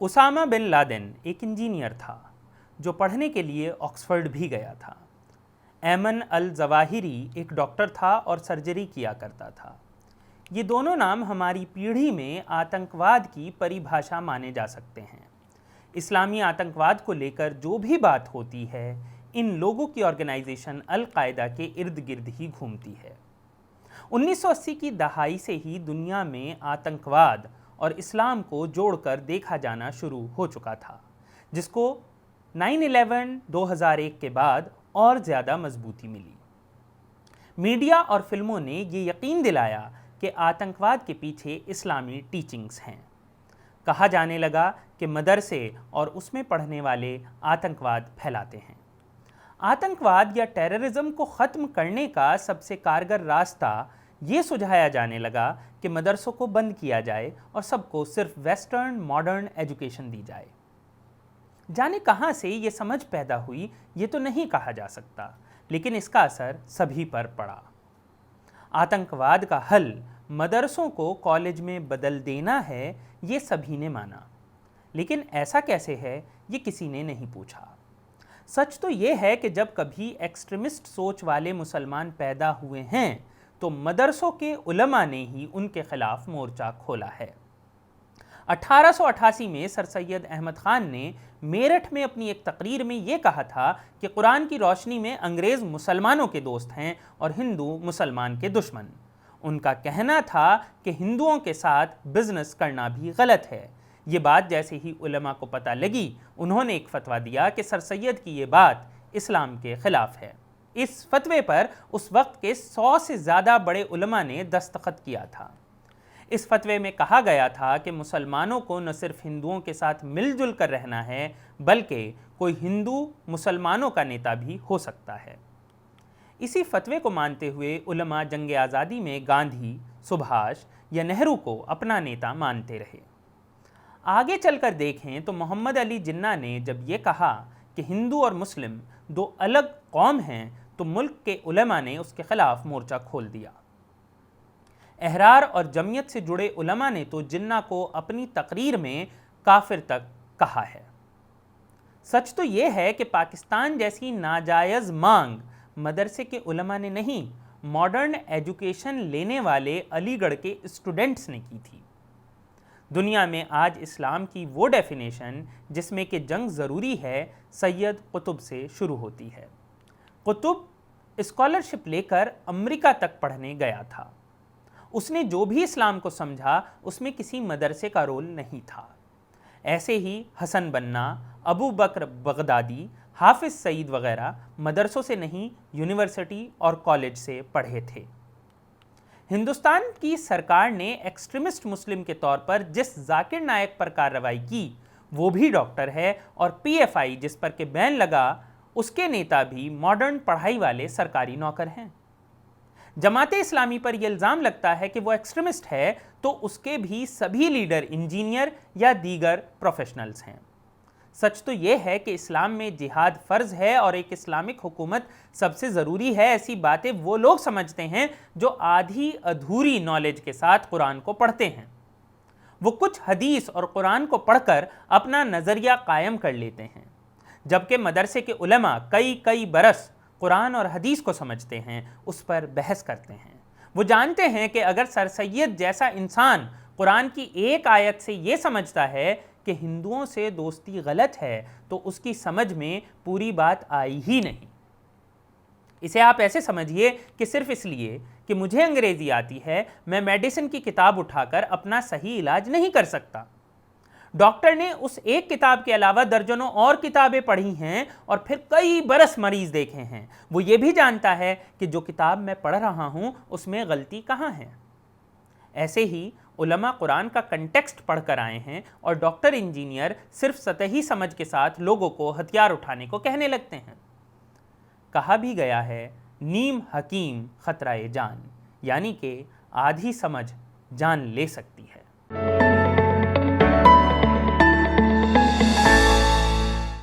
Usama bin Laden ایک engineer تھا جو پڑھنے کے لیے آکسفورڈ بھی گیا تھا۔ ایمن الظواہری ایک ڈاکٹر تھا اور سرجری کیا کرتا تھا۔ یہ دونوں نام ہماری پیڑھی میں آتنکواد کی پریبھاشا مانے جا سکتے ہیں۔ اسلامی آتنکواد کو لے کر جو بھی بات ہوتی ہے، ان لوگوں کی آرگنائزیشن القاعدہ کے ارد گرد ہی گھومتی ہے۔ 1980 کی دہائی سے ہی دنیا میں آتنکواد اور اسلام کو جوڑ کر دیکھا جانا شروع ہو چکا تھا، جس کو 9/11 2001 کے بعد اور زیادہ مضبوطی ملی۔ میڈیا اور فلموں نے یہ یقین دلایا کہ آتنکواد کے پیچھے اسلامی ٹیچنگز ہیں۔ کہا جانے لگا کہ مدرسے اور اس میں پڑھنے والے آتنکواد پھیلاتے ہیں۔ آتنکواد یا ٹیررزم کو ختم کرنے کا سب سے کارگر راستہ یہ سجھایا جانے لگا کہ مدرسوں کو بند کیا جائے اور سب کو صرف ویسٹرن ماڈرن ایجوکیشن دی جائے۔ جانے کہاں سے یہ سمجھ پیدا ہوئی یہ تو نہیں کہا جا سکتا، لیکن اس کا اثر سبھی پر پڑا۔ آتنکواد کا حل مدرسوں کو کالج میں بدل دینا ہے، یہ سبھی نے مانا، لیکن ایسا کیسے ہے یہ کسی نے نہیں پوچھا۔ سچ تو یہ ہے کہ جب کبھی ایکسٹریمسٹ سوچ والے مسلمان پیدا ہوئے ہیں تو مدرسوں کے علماء نے ہی ان کے خلاف مورچہ کھولا ہے۔ 1888 میں سر سید احمد خان نے میرٹھ میں اپنی ایک تقریر میں یہ کہا تھا کہ قرآن کی روشنی میں انگریز مسلمانوں کے دوست ہیں اور ہندو مسلمان کے دشمن۔ ان کا کہنا تھا کہ ہندوؤں کے ساتھ بزنس کرنا بھی غلط ہے۔ یہ بات جیسے ہی علماء کو پتہ لگی، انہوں نے ایک فتویٰ دیا کہ سر سید کی یہ بات اسلام کے خلاف ہے۔ اس فتوے پر اس وقت کے 100 سے زیادہ بڑے علماء نے دستخط کیا تھا۔ اس فتوے میں کہا گیا تھا کہ مسلمانوں کو نہ صرف ہندوؤں کے ساتھ مل جل کر رہنا ہے، بلکہ کوئی ہندو مسلمانوں کا نیتا بھی ہو سکتا ہے۔ اسی فتوے کو مانتے ہوئے علماء جنگ آزادی میں گاندھی، سبھاش یا نہرو کو اپنا نیتا مانتے رہے۔ آگے چل کر دیکھیں تو محمد علی جناح نے جب یہ کہا کہ ہندو اور مسلم دو الگ قوم ہیں تو ملک کے علماء نے اس کے خلاف مورچہ کھول دیا۔ احرار اور جمعیت سے جڑے علماء نے تو جناح کو اپنی تقریر میں کافر تک کہا ہے۔ سچ تو یہ ہے کہ پاکستان جیسی ناجائز مانگ مدرسے کے علماء نے نہیں، ماڈرن ایجوکیشن لینے والے علی گڑھ کے اسٹوڈنٹس نے کی تھی۔ دنیا میں آج اسلام کی وہ ڈیفینیشن جس میں کہ جنگ ضروری ہے، سید قطب سے شروع ہوتی ہے۔ قطب اسکالرشپ لے کر امریکہ تک پڑھنے گیا تھا۔ اس نے جو بھی اسلام کو سمجھا اس میں کسی مدرسے کا رول نہیں تھا۔ ایسے ہی حسن بنا، ابو بکر بغدادی، حافظ سعید وغیرہ مدرسوں سے نہیں، یونیورسٹی اور کالج سے پڑھے تھے۔ ہندوستان کی سرکار نے ایکسٹریمسٹ مسلم کے طور پر جس ذاکر نائک پر کارروائی کی وہ بھی ڈاکٹر ہے، اور پی ایف آئی جس پر کہ بین لگا اس کے نیتا بھی ماڈرن پڑھائی والے سرکاری نوکر ہیں۔ جماعت اسلامی پر یہ الزام لگتا ہے کہ وہ ایکسٹریمسٹ ہے تو اس کے بھی سبھی لیڈر انجینئر یا دیگر پروفیشنلز ہیں۔ سچ تو یہ ہے کہ اسلام میں جہاد فرض ہے اور ایک اسلامک حکومت سب سے ضروری ہے۔ ایسی باتیں وہ لوگ سمجھتے ہیں جو آدھی ادھوری نالج کے ساتھ قرآن کو پڑھتے ہیں۔ وہ کچھ حدیث اور قرآن کو پڑھ کر اپنا نظریہ قائم کر لیتے ہیں، جبکہ مدرسے کے علماء کئی برس قرآن اور حدیث کو سمجھتے ہیں، اس پر بحث کرتے ہیں۔ وہ جانتے ہیں کہ اگر سر سید جیسا انسان قرآن کی ایک آیت سے یہ سمجھتا ہے کہ ہندوؤں سے دوستی غلط ہے تو اس کی سمجھ میں پوری بات آئی ہی نہیں۔ اسے آپ ایسے سمجھیے کہ صرف اس لیے کہ مجھے انگریزی آتی ہے میں میڈیسن کی کتاب اٹھا کر اپنا صحیح علاج نہیں کر سکتا۔ ڈاکٹر نے اس ایک کتاب کے علاوہ درجنوں اور کتابیں پڑھی ہیں اور پھر کئی برس مریض دیکھے ہیں۔ وہ یہ بھی جانتا ہے کہ جو کتاب میں پڑھ رہا ہوں اس میں غلطی کہاں ہے۔ ایسے ہی علماء قرآن کا کنٹیکسٹ پڑھ کر آئے ہیں اور ڈاکٹر انجینئر صرف سطحی سمجھ کے ساتھ لوگوں کو ہتھیار اٹھانے کو کہنے لگتے ہیں۔ کہا بھی گیا ہے نیم حکیم خطرہ جان، یعنی کہ آدھی سمجھ جان لے سکتی ہے۔